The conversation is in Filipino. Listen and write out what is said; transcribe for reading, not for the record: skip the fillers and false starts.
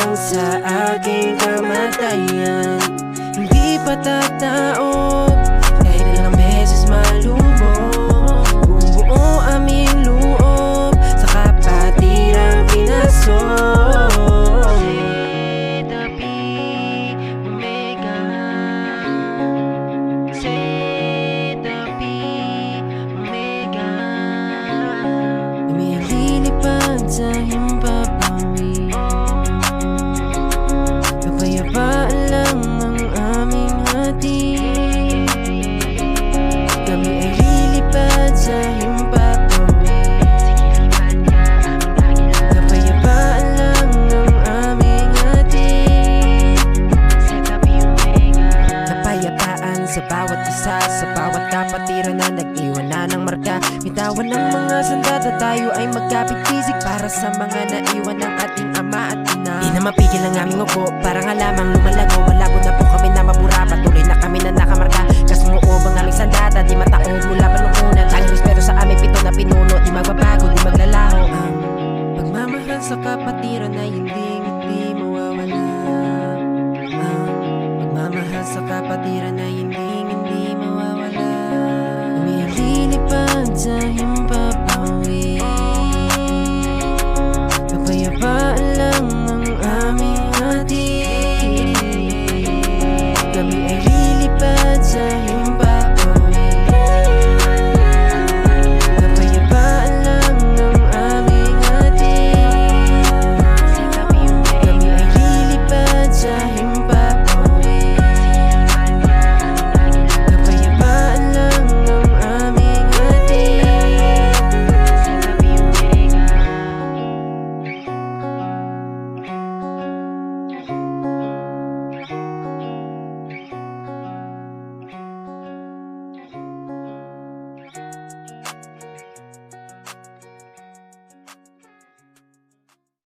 hanggang sa aking kamatayan. Hindi pa tataob kahit ilang beses malubog. Buong buo aming loob sa kapatirang pinasok. Sa himpapawid, kapayapaan lang ang aming hatid. Kami ay lilipad sa himpapawid, kapayapaan lang ang aming hatid. Kapayapaan sa bawat isa, sa bawat kapatiran na nag-iwan na ng marka. Bitawan ng mga sandata, tayo ay magkapit-pisik para sa mga naiwan ng ating ama at ina. Di na mapigil ang aming upo, parang alamang lumalago. Malabo na po kami na mabura, patuloy na kami na nakamarka. Kasunguob ang aming sandata, di mataob mula pa nung una. Tanging respeto sa aming pito na pinuno, di magbabago, di maglalaho. Ang pagmamahal sa kapatiran ay hindi mawawala. Ang pagmamahal sa kapatiran ay hindi mawawala. Kami ay lilipad sa